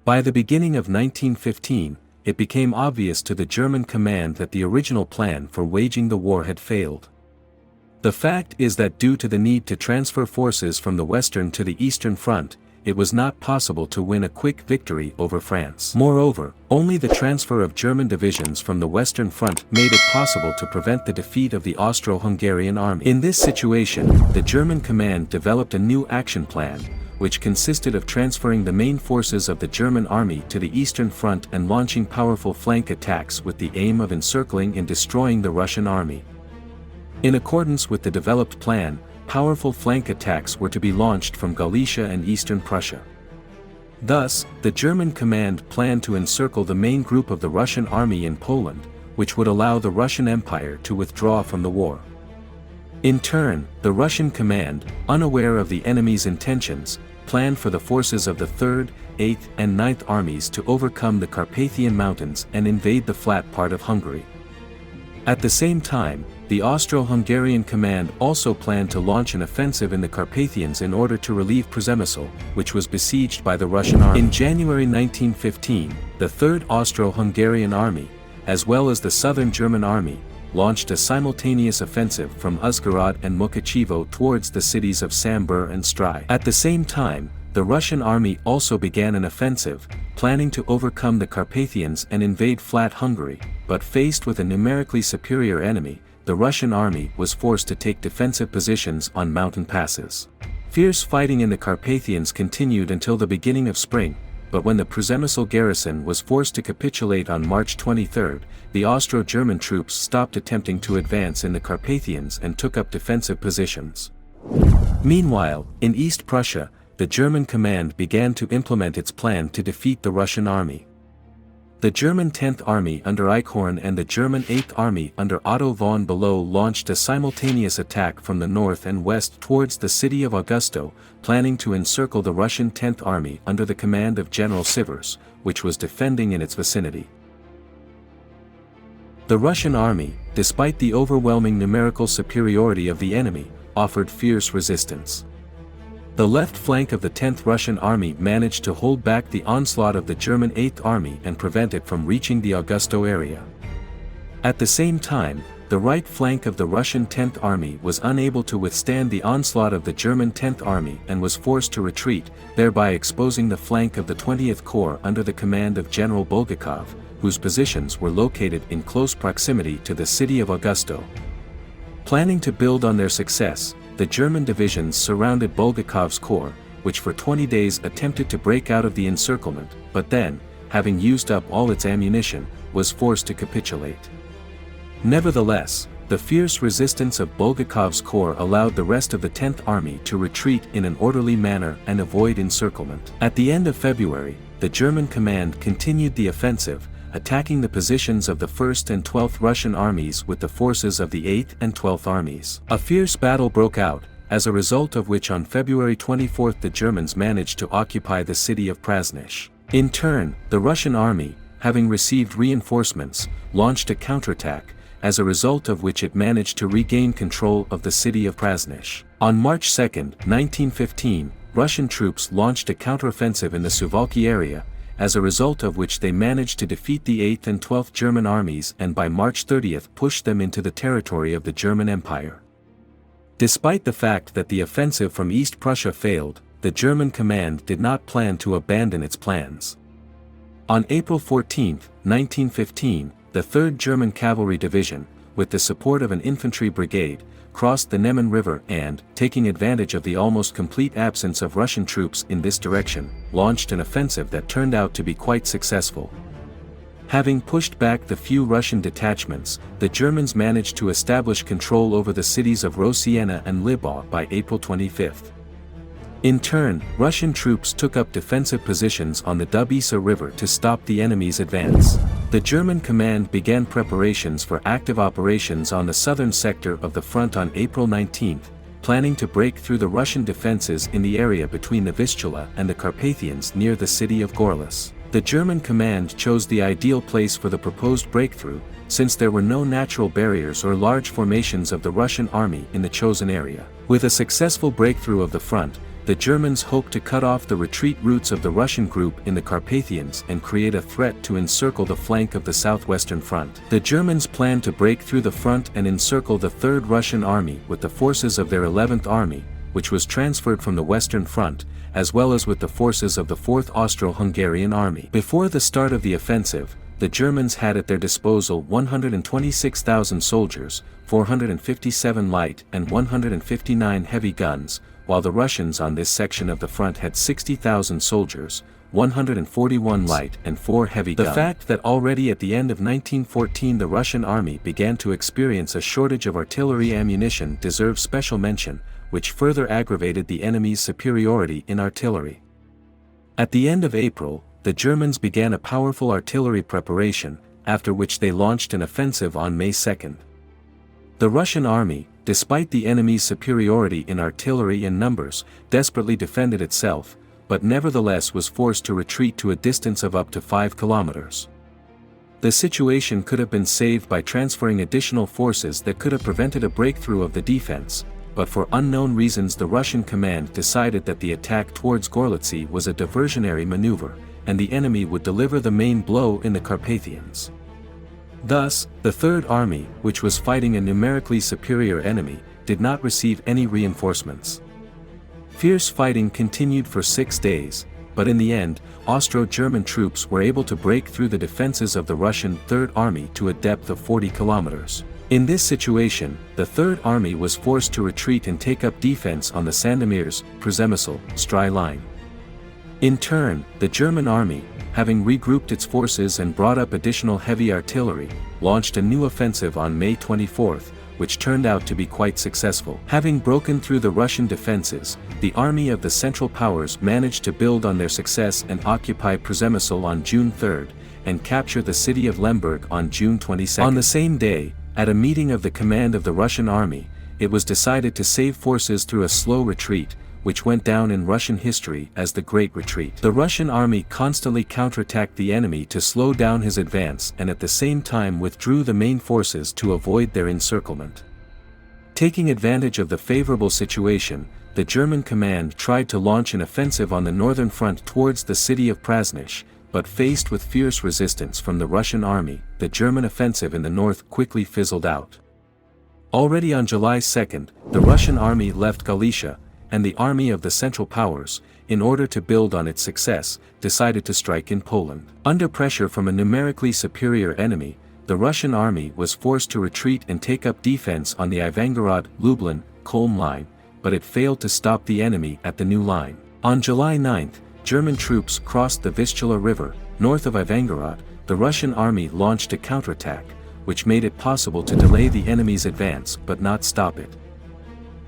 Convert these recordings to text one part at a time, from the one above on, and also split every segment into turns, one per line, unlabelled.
By the beginning of 1915, it became obvious to the German command that the original plan for waging the war had failed. The fact is that due to the need to transfer forces from the Western to the Eastern Front, it was not possible to win a quick victory over France. Moreover, only the transfer of German divisions from the Western Front made it possible to prevent the defeat of the Austro-Hungarian army. In this situation, the German command developed a new action plan, which consisted of transferring the main forces of the German army to the Eastern Front and launching powerful flank attacks with the aim of encircling and destroying the Russian army. In accordance with the developed plan, powerful flank attacks were to be launched from Galicia and Eastern Prussia. Thus, the German command planned to encircle the main group of the Russian army in Poland, which would allow the Russian Empire to withdraw from the war. In turn, the Russian command, unaware of the enemy's intentions, planned for the forces of the 3rd, 8th and 9th armies to overcome the Carpathian Mountains and invade the flat part of Hungary. At the same time, the Austro-Hungarian command also planned to launch an offensive in the Carpathians in order to relieve Przemysl, which was besieged by the Russian army. In January 1915, the 3rd Austro-Hungarian Army, as well as the Southern German Army, launched a simultaneous offensive from Uzhgorod and Mukachevo towards the cities of Sambor and Stry. At the same time, the Russian army also began an offensive, planning to overcome the Carpathians and invade Flat Hungary, but faced with a numerically superior enemy, the Russian army was forced to take defensive positions on mountain passes. Fierce fighting in the Carpathians continued until the beginning of spring, but when the Przemysl garrison was forced to capitulate on March 23, the Austro-German troops stopped attempting to advance in the Carpathians and took up defensive positions. Meanwhile, in East Prussia, the German command began to implement its plan to defeat the Russian army. The German 10th Army under Eichhorn and the German 8th Army under Otto von Below launched a simultaneous attack from the north and west towards the city of Augusto, planning to encircle the Russian 10th Army under the command of General Sivers, which was defending in its vicinity. The Russian army, despite the overwhelming numerical superiority of the enemy, offered fierce resistance. The left flank of the 10th Russian Army managed to hold back the onslaught of the German 8th Army and prevent it from reaching the Augusto area. At the same time, the right flank of the Russian 10th Army was unable to withstand the onslaught of the German 10th Army and was forced to retreat, thereby exposing the flank of the 20th Corps under the command of General Bulgakov, whose positions were located in close proximity to the city of Augusto. Planning to build on their success, the German divisions surrounded Bulgakov's corps, which for 20 days attempted to break out of the encirclement, but then, having used up all its ammunition, was forced to capitulate. Nevertheless, the fierce resistance of Bulgakov's corps allowed the rest of the 10th Army to retreat in an orderly manner and avoid encirclement. At the end of February, the German command continued the offensive, attacking the positions of the 1st and 12th Russian armies with the forces of the 8th and 12th armies. A fierce battle broke out, as a result of which on February 24 the Germans managed to occupy the city of Prasnich. In turn, the Russian army, having received reinforcements, launched a counterattack, as a result of which it managed to regain control of the city of Prasnich. On March 2, 1915, Russian troops launched a counteroffensive in the Suwałki area, as a result of which they managed to defeat the 8th and 12th German armies and by March 30 pushed them into the territory of the German Empire. Despite the fact that the offensive from East Prussia failed, the German command did not plan to abandon its plans. On April 14, 1915, the 3rd German Cavalry Division, with the support of an infantry brigade, crossed the Neman River and, taking advantage of the almost complete absence of Russian troops in this direction, launched an offensive that turned out to be quite successful. Having pushed back the few Russian detachments, the Germans managed to establish control over the cities of Rosiena and Libau by April 25. In turn, Russian troops took up defensive positions on the Dubisa River to stop the enemy's advance. The German command began preparations for active operations on the southern sector of the front on April 19, planning to break through the Russian defenses in the area between the Vistula and the Carpathians near the city of Gorlitsky. The German command chose the ideal place for the proposed breakthrough, since there were no natural barriers or large formations of the Russian army in the chosen area. With a successful breakthrough of the front, the Germans hoped to cut off the retreat routes of the Russian group in the Carpathians and create a threat to encircle the flank of the southwestern front. The Germans planned to break through the front and encircle the 3rd Russian Army with the forces of their 11th Army, which was transferred from the Western Front, as well as with the forces of the 4th Austro-Hungarian Army. Before the start of the offensive, the Germans had at their disposal 126,000 soldiers, 457 light and 159 heavy guns, while the Russians on this section of the front had 60,000 soldiers, 141 light and 4 heavy guns. The fact that already at the end of 1914 the Russian army began to experience a shortage of artillery ammunition deserves special mention, which further aggravated the enemy's superiority in artillery. At the end of April, the Germans began a powerful artillery preparation, after which they launched an offensive on May 2. The Russian army, despite the enemy's superiority in artillery and numbers, desperately defended itself, but nevertheless was forced to retreat to a distance of up to 5 kilometers. The situation could have been saved by transferring additional forces that could have prevented a breakthrough of the defense, but for unknown reasons the Russian command decided that the attack towards Gorlitsky was a diversionary maneuver, and the enemy would deliver the main blow in the Carpathians. Thus, the Third Army, which was fighting a numerically superior enemy, did not receive any reinforcements. Fierce fighting continued for 6 days, but in the end, Austro-German troops were able to break through the defenses of the Russian Third Army to a depth of 40 kilometers. In this situation, the Third Army was forced to retreat and take up defense on the Sandomierz, Przemysl-Stry line. In turn, the German army, having regrouped its forces and brought up additional heavy artillery, launched a new offensive on May 24, which turned out to be quite successful. Having broken through the Russian defenses, the army of the Central Powers managed to build on their success and occupy Przemysl on June 3, and capture the city of Lemberg on June 22. On the same day, at a meeting of the command of the Russian army, it was decided to save forces through a slow retreat, which went down in Russian history as the Great Retreat. The Russian army constantly counterattacked the enemy to slow down his advance and at the same time withdrew the main forces to avoid their encirclement. Taking advantage of the favorable situation, the German command tried to launch an offensive on the northern front towards the city of Przasnysz, but faced with fierce resistance from the Russian army, the German offensive in the north quickly fizzled out. Already on July 2, the Russian army left Galicia, and the army of the Central Powers, in order to build on its success, decided to strike in Poland. Under pressure from a numerically superior enemy, the Russian army was forced to retreat and take up defense on the Ivangrad-Lublin-Kulm line, but it failed to stop the enemy at the new line. On July 9, German troops crossed the Vistula River, north of Ivangrad. The Russian army launched a counterattack, which made it possible to delay the enemy's advance but not stop it.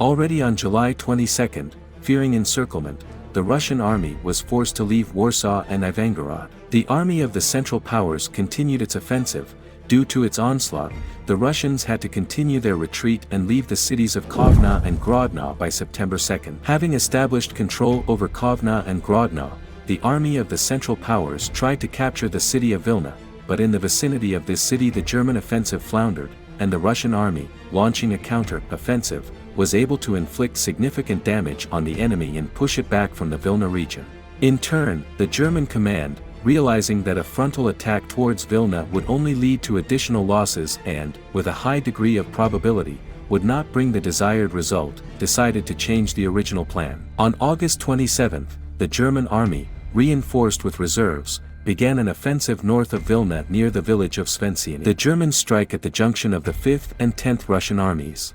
Already on July 22, fearing encirclement, the Russian army was forced to leave Warsaw and Ivangrad. The army of the Central Powers continued its offensive. Due to its onslaught, the Russians had to continue their retreat and leave the cities of Kovno and Grodno by September 2. Having established control over Kovno and Grodno, the army of the Central Powers tried to capture the city of Vilna, but in the vicinity of this city the German offensive floundered, and the Russian army, launching a counter-offensive, was able to inflict significant damage on the enemy and push it back from the Vilna region. In turn, the German command, realizing that a frontal attack towards Vilna would only lead to additional losses and, with a high degree of probability, would not bring the desired result, decided to change the original plan. On August 27, the German army, reinforced with reserves, began an offensive north of Vilna near the village of Svensiany. The Germans strike at the junction of the 5th and 10th Russian armies.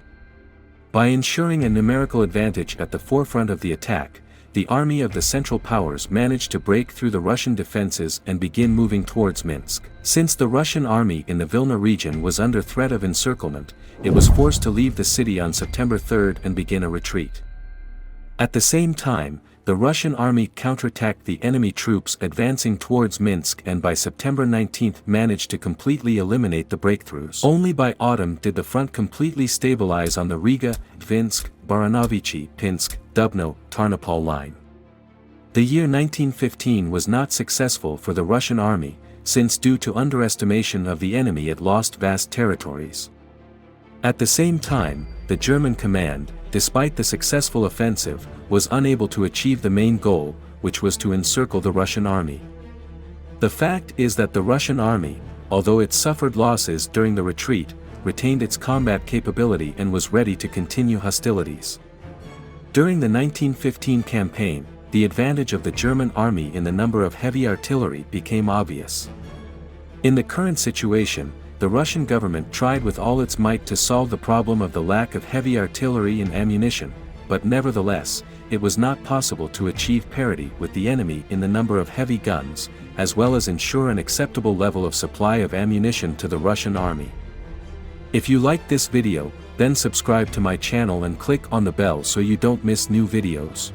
By ensuring a numerical advantage at the forefront of the attack, the army of the Central Powers managed to break through the Russian defenses and begin moving towards Minsk. Since the Russian army in the Vilna region was under threat of encirclement, it was forced to leave the city on September 3 and begin a retreat. At the same time, the Russian army counterattacked the enemy troops advancing towards Minsk and by September 19 managed to completely eliminate the breakthroughs. Only by autumn did the front completely stabilize on the Riga, Dvinsk, Baranovichi, Pinsk, Dubno, Tarnopol line. The year 1915 was not successful for the Russian army, since due to underestimation of the enemy it lost vast territories. At the same time, the German command, despite the successful offensive, was unable to achieve the main goal, which was to encircle the Russian army. The fact is that the Russian army, although it suffered losses during the retreat, retained its combat capability and was ready to continue hostilities. During the 1915 campaign, the advantage of the German army in the number of heavy artillery became obvious. In the current situation, the Russian government tried with all its might to solve the problem of the lack of heavy artillery and ammunition, but nevertheless, it was not possible to achieve parity with the enemy in the number of heavy guns, as well as ensure an acceptable level of supply of ammunition to the Russian army. If you liked this video, then subscribe to my channel and click on the bell so you don't miss new videos.